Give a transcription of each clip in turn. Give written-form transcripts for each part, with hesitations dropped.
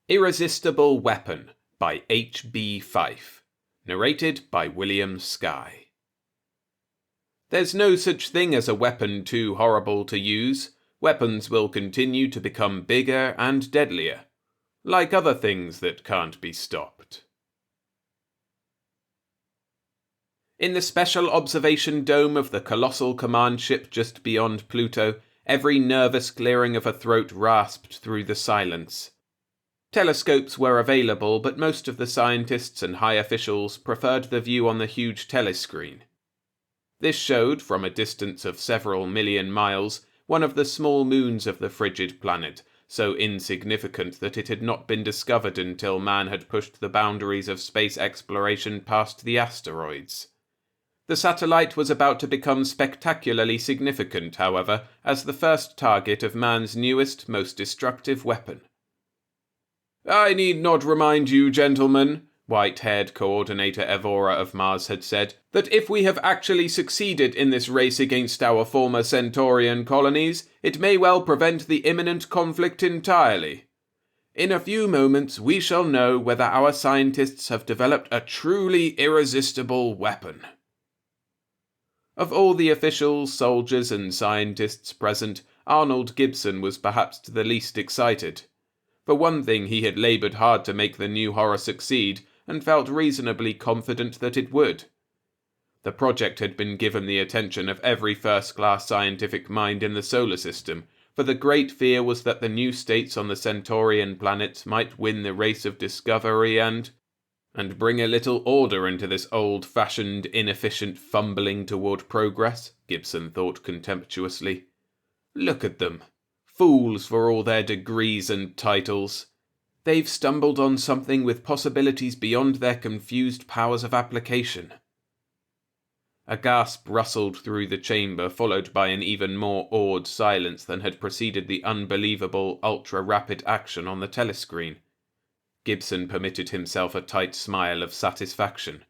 Irresistible Weapon by H.B. Fyfe. Narrated by William Skye. There's no such thing as a weapon too horrible to use. Weapons will continue to become bigger and deadlier, like other things that can't be stopped. In the special observation dome of the colossal command ship just beyond Pluto, every nervous clearing of a throat rasped through the silence. Telescopes were available, but most of the scientists and high officials preferred the view on the huge telescreen. This showed, from a distance of several million miles, one of the small moons of the frigid planet, so insignificant that it had not been discovered until man had pushed the boundaries of space exploration past the asteroids. The satellite was about to become spectacularly significant, however, as the first target of man's newest, most destructive weapon. "I need not remind you, gentlemen," white-haired Coordinator Evora of Mars had said, "that if we have actually succeeded in this race against our former Centaurian colonies, it may well prevent the imminent conflict entirely. In a few moments we shall know whether our scientists have developed a truly irresistible weapon." Of all the officials, soldiers, and scientists present, Arnold Gibson was perhaps the least excited. For one thing, he had laboured hard to make the new horror succeed, and felt reasonably confident that it would. The project had been given the attention of every first-class scientific mind in the solar system, for the great fear was that the new states on the Centaurian planets might win the race of discovery and bring a little order into this old-fashioned, inefficient fumbling toward progress, Gibson thought contemptuously. Look at them. Fools for all their degrees and titles. They've stumbled on something with possibilities beyond their confused powers of application. A gasp rustled through the chamber, followed by an even more awed silence than had preceded the unbelievable, ultra-rapid action on the telescreen. Gibson permitted himself a tight smile of satisfaction.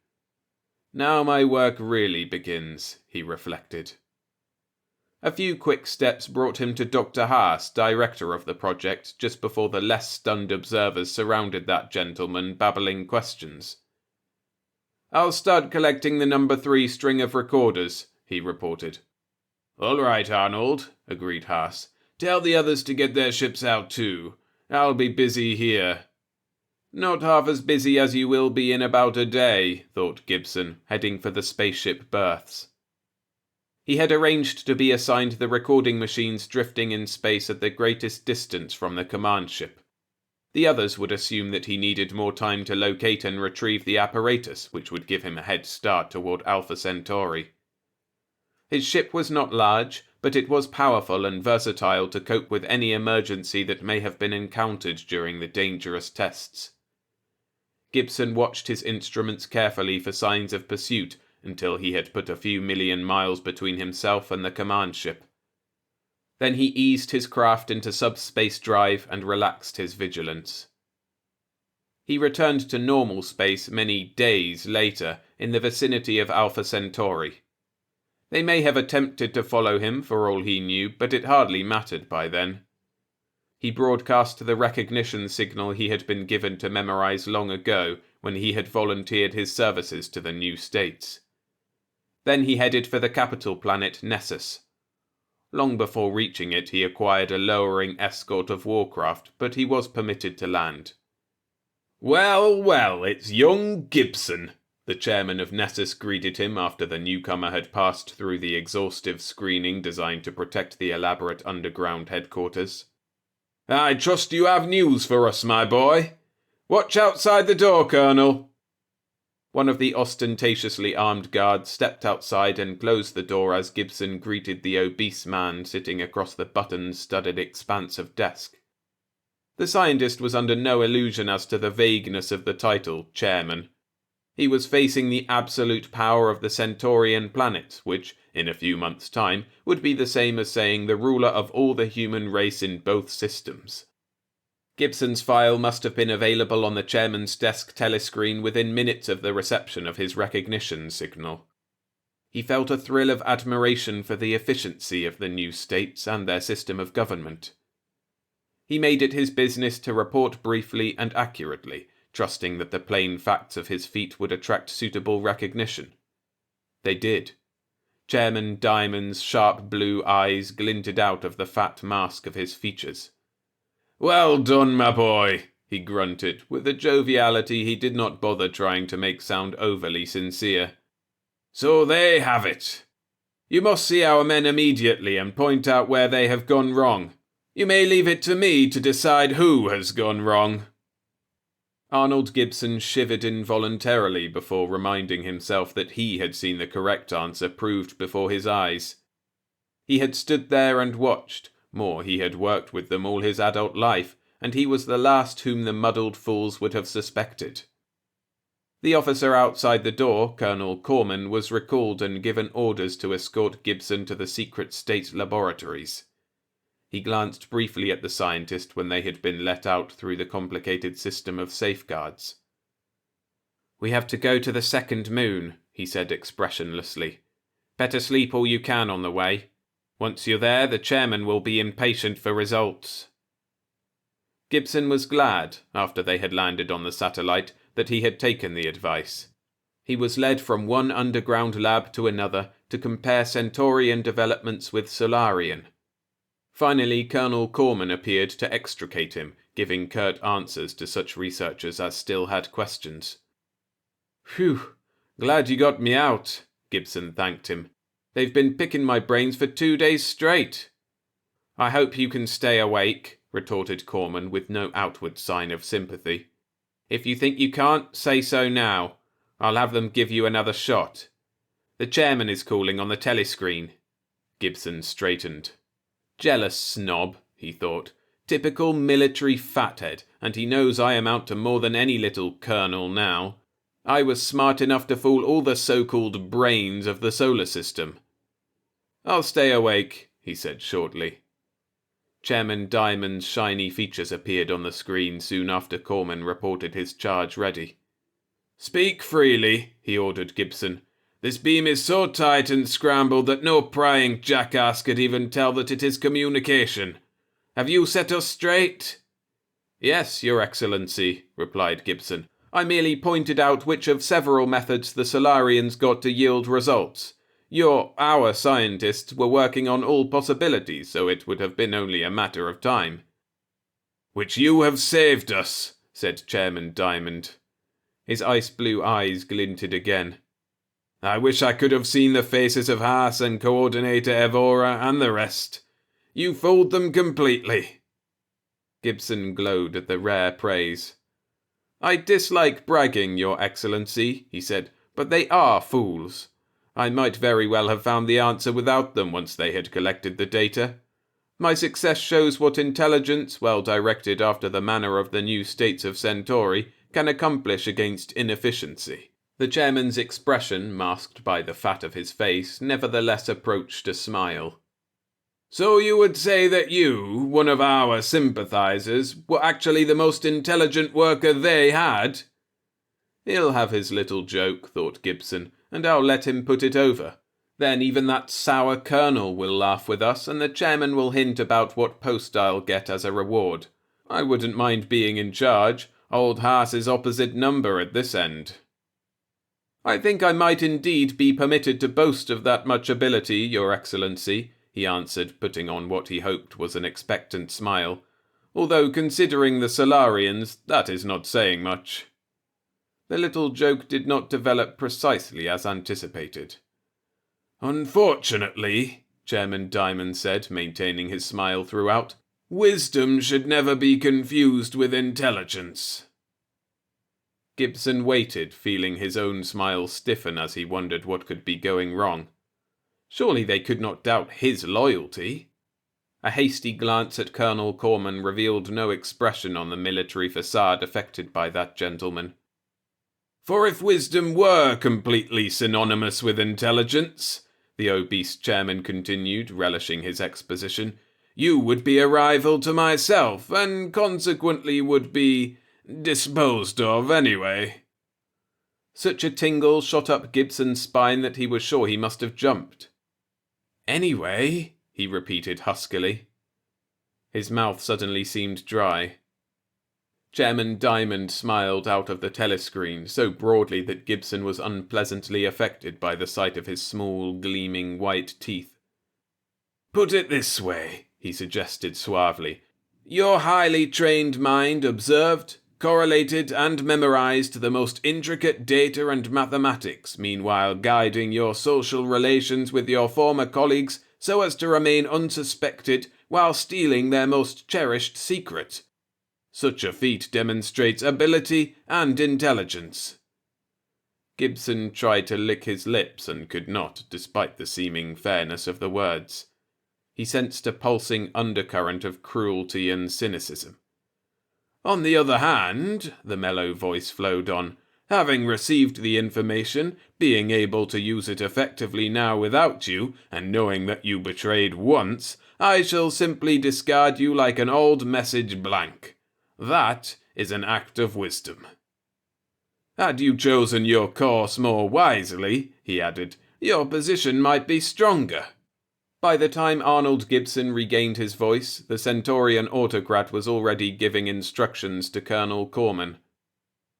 "Now my work really begins," he reflected. A few quick steps brought him to Dr. Haas, director of the project, just before the less stunned observers surrounded that gentleman, babbling questions. "I'll start collecting the number 3 string of recorders," he reported. "All right, Arnold," agreed Haas. "Tell the others to get their ships out too. I'll be busy here." "Not half as busy as you will be in about a day," thought Gibson, heading for the spaceship berths. He had arranged to be assigned the recording machines drifting in space at the greatest distance from the command ship. The others would assume that he needed more time to locate and retrieve the apparatus, which would give him a head start toward Alpha Centauri. His ship was not large, but it was powerful and versatile to cope with any emergency that may have been encountered during the dangerous tests. Gibson watched his instruments carefully for signs of pursuit, until he had put a few million miles between himself and the command ship. Then he eased his craft into subspace drive and relaxed his vigilance. He returned to normal space many days later, in the vicinity of Alpha Centauri. They may have attempted to follow him for all he knew, but it hardly mattered by then. He broadcast the recognition signal he had been given to memorize long ago, when he had volunteered his services to the new states. Then he headed for the capital planet Nessus. Long before reaching it, he acquired a lowering escort of warcraft, but he was permitted to land. "Well, well, it's young Gibson," the chairman of Nessus greeted him after the newcomer had passed through the exhaustive screening designed to protect the elaborate underground headquarters. "I trust you have news for us, my boy. Watch outside the door, Colonel." One of the ostentatiously armed guards stepped outside and closed the door as Gibson greeted the obese man sitting across the button-studded expanse of desk. The scientist was under no illusion as to the vagueness of the title, chairman. He was facing the absolute power of the Centaurian planet, which, in a few months' time, would be the same as saying the ruler of all the human race in both systems. Gibson's file must have been available on the chairman's desk telescreen within minutes of the reception of his recognition signal. He felt a thrill of admiration for the efficiency of the new states and their system of government. He made it his business to report briefly and accurately, trusting that the plain facts of his feat would attract suitable recognition. They did. Chairman Diamond's sharp blue eyes glinted out of the fat mask of his features. "Well done, my boy," he grunted, with a joviality he did not bother trying to make sound overly sincere. "So they have it. You must see our men immediately and point out where they have gone wrong. You may leave it to me to decide who has gone wrong." Arnold Gibson shivered involuntarily before reminding himself that he had seen the correct answer proved before his eyes. He had stood there and watched. More, he had worked with them all his adult life, and he was the last whom the muddled fools would have suspected. The officer outside the door, Colonel Corman, was recalled and given orders to escort Gibson to the secret state laboratories. He glanced briefly at the scientist when they had been let out through the complicated system of safeguards. "We have to go to the second moon," he said expressionlessly. "Better sleep all you can on the way. Once you're there, the chairman will be impatient for results." Gibson was glad, after they had landed on the satellite, that he had taken the advice. He was led from one underground lab to another to compare Centaurian developments with Solarian. Finally, Colonel Corman appeared to extricate him, giving curt answers to such researchers as still had questions. "Phew, glad you got me out," Gibson thanked him. "They've been picking my brains for 2 days straight." "I hope you can stay awake," retorted Corman with no outward sign of sympathy. "If you think you can't, say so now. I'll have them give you another shot. The chairman is calling on the telescreen." Gibson straightened. "Jealous snob," he thought. "Typical military fathead, and he knows I amount to more than any little colonel now. I was smart enough to fool all the so-called brains of the solar system." "I'll stay awake," he said shortly. Chairman Diamond's shiny features appeared on the screen soon after Corman reported his charge ready. "Speak freely," he ordered Gibson. "This beam is so tight and scrambled that no prying jackass could even tell that it is communication. Have you set us straight?" "Yes, Your Excellency," replied Gibson. "I merely pointed out which of several methods the Solarians got to yield results. Our scientists were working on all possibilities, so it would have been only a matter of time." "Which you have saved us," said Chairman Diamond. His ice-blue eyes glinted again. "I wish I could have seen the faces of Haas and Coordinator Evora and the rest. You fooled them completely." Gibson glowed at the rare praise. "I dislike bragging, Your Excellency," he said, "but they are fools. I might very well have found the answer without them once they had collected the data. My success shows what intelligence, well directed after the manner of the new states of Centauri, can accomplish against inefficiency." The chairman's expression, masked by the fat of his face, nevertheless approached a smile. "So you would say that you, one of our sympathizers, were actually the most intelligent worker they had?" "He'll have his little joke," thought Gibson, "and I'll let him put it over. Then even that sour colonel will laugh with us, and the chairman will hint about what post I'll get as a reward. I wouldn't mind being in charge. Old Haas is opposite number at this end." "I think I might indeed be permitted to boast of that much ability, Your Excellency," he answered, putting on what he hoped was an expectant smile. "Although, considering the Solarians, that is not saying much." The little joke did not develop precisely as anticipated. "Unfortunately," Chairman Diamond said, maintaining his smile throughout, "wisdom should never be confused with intelligence." Gibson waited, feeling his own smile stiffen as he wondered what could be going wrong. Surely they could not doubt his loyalty. A hasty glance at Colonel Corman revealed no expression on the military facade affected by that gentleman. "For if wisdom were completely synonymous with intelligence," the obese chairman continued, relishing his exposition, "you would be a rival to myself, and consequently would be disposed of anyway." Such a tingle shot up Gibson's spine that he was sure he must have jumped. "Anyway," he repeated huskily. His mouth suddenly seemed dry. Chairman Diamond smiled out of the telescreen so broadly that Gibson was unpleasantly affected by the sight of his small, gleaming white teeth. "Put it this way," he suggested suavely. "Your highly trained mind observed, correlated, and memorized the most intricate data and mathematics, meanwhile guiding your social relations with your former colleagues so as to remain unsuspected while stealing their most cherished secret. Such a feat demonstrates ability and intelligence." Gibson tried to lick his lips and could not, despite the seeming fairness of the words. He sensed a pulsing undercurrent of cruelty and cynicism. "On the other hand," the mellow voice flowed on, "having received the information, being able to use it effectively now without you, and knowing that you betrayed once, I shall simply discard you like an old message blank. That is an act of wisdom. Had you chosen your course more wisely," he added, "your position might be stronger." By the time Arnold Gibson regained his voice, the Centaurian autocrat was already giving instructions to Colonel Corman.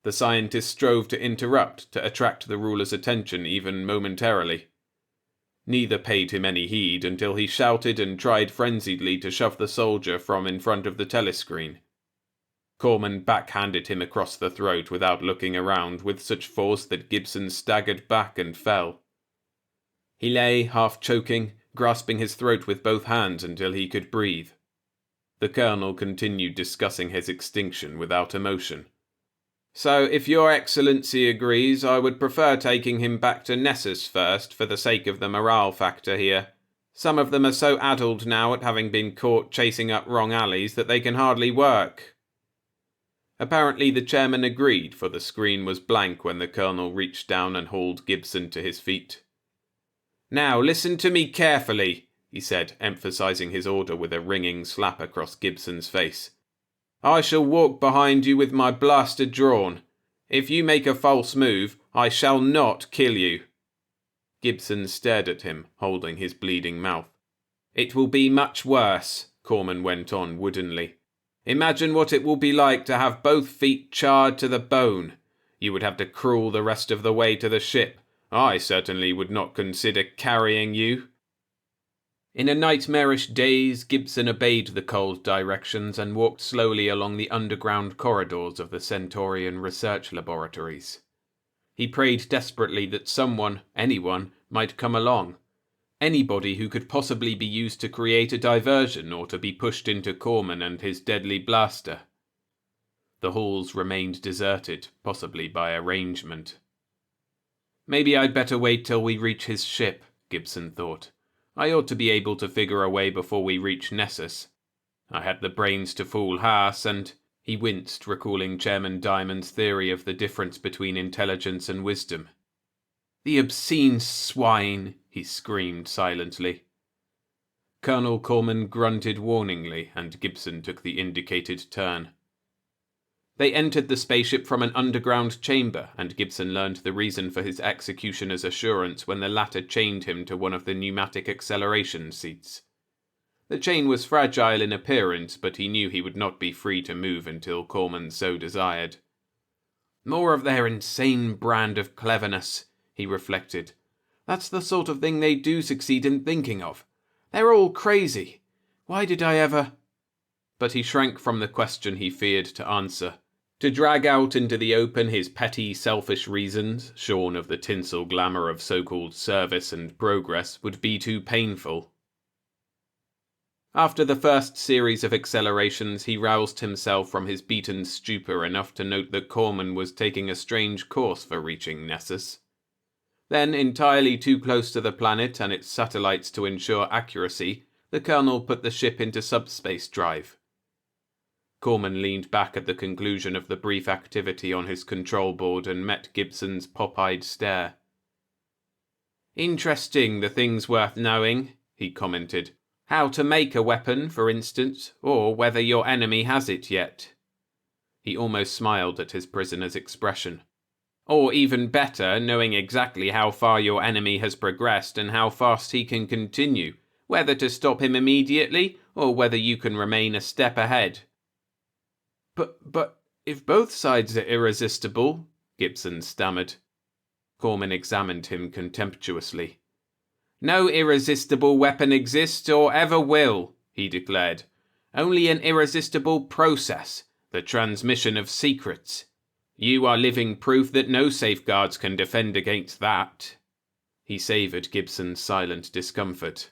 The scientist strove to interrupt, to attract the ruler's attention even momentarily. Neither paid him any heed until he shouted and tried frenziedly to shove the soldier from in front of the telescreen. Corman backhanded him across the throat without looking around, with such force that Gibson staggered back and fell. He lay, half choking, grasping his throat with both hands until he could breathe. The colonel continued discussing his extinction without emotion. "So, if your excellency agrees, I would prefer taking him back to Nessus first for the sake of the morale factor here. Some of them are so addled now at having been caught chasing up wrong alleys that they can hardly work." Apparently the chairman agreed, for the screen was blank when the colonel reached down and hauled Gibson to his feet. "Now listen to me carefully," he said, emphasizing his order with a ringing slap across Gibson's face. "I shall walk behind you with my blaster drawn. If you make a false move, I shall not kill you." Gibson stared at him, holding his bleeding mouth. "It will be much worse," Corman went on woodenly. "Imagine what it will be like to have both feet charred to the bone. You would have to crawl the rest of the way to the ship. I certainly would not consider carrying you." In a nightmarish daze, Gibson obeyed the cold directions and walked slowly along the underground corridors of the Centaurian research laboratories. He prayed desperately that someone, anyone, might come along. Anybody who could possibly be used to create a diversion or to be pushed into Corman and his deadly blaster. The halls remained deserted, possibly by arrangement. "Maybe I'd better wait till we reach his ship," Gibson thought. "I ought to be able to figure a way before we reach Nessus. I had the brains to fool Haas, and..." He winced, recalling Chairman Diamond's theory of the difference between intelligence and wisdom. "The obscene swine!" he screamed silently. Colonel Corman grunted warningly, and Gibson took the indicated turn. They entered the spaceship from an underground chamber, and Gibson learned the reason for his executioner's assurance when the latter chained him to one of the pneumatic acceleration seats. The chain was fragile in appearance, but he knew he would not be free to move until Corman so desired. "More of their insane brand of cleverness," he reflected. "That's the sort of thing they do succeed in thinking of. They're all crazy. Why did I ever—" But he shrank from the question he feared to answer. To drag out into the open his petty, selfish reasons, shorn of the tinsel glamour of so-called service and progress, would be too painful. After the first series of accelerations, he roused himself from his beaten stupor enough to note that Corman was taking a strange course for reaching Nessus. Then, entirely too close to the planet and its satellites to ensure accuracy, the colonel put the ship into subspace drive. Corman leaned back at the conclusion of the brief activity on his control board and met Gibson's pop-eyed stare. "Interesting, the things worth knowing," he commented. "How to make a weapon, for instance, or whether your enemy has it yet." He almost smiled at his prisoner's expression. "Or even better, knowing exactly how far your enemy has progressed and how fast he can continue, whether to stop him immediately or whether you can remain a step ahead. But, if both sides are irresistible, Gibson stammered. Corman examined him contemptuously. No irresistible weapon exists or ever will, he declared. Only an irresistible process, the transmission of secrets. You are living proof that no safeguards can defend against that. He savoured Gibson's silent discomfort.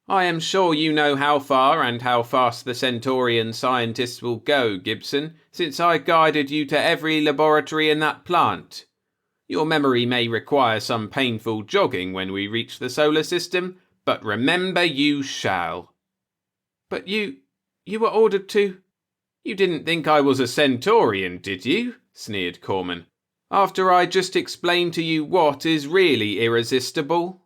I am sure you know how far and how fast the Centaurian scientists will go, Gibson, since I guided you to every laboratory in that plant. Your memory may require some painful jogging when we reach the solar system, but remember you shall. But you were ordered to... You didn't think I was a Centaurian, did you? Sneered Corman. After I just explained to you what is really irresistible.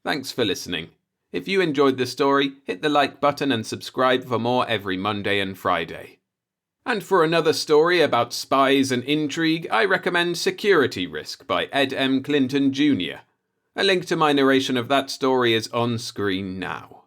Thanks for listening. If you enjoyed the story, hit the like button and subscribe for more every Monday and Friday. And for another story about spies and intrigue, I recommend Security Risk by Ed M. Clinton Jr. A link to my narration of that story is on screen now.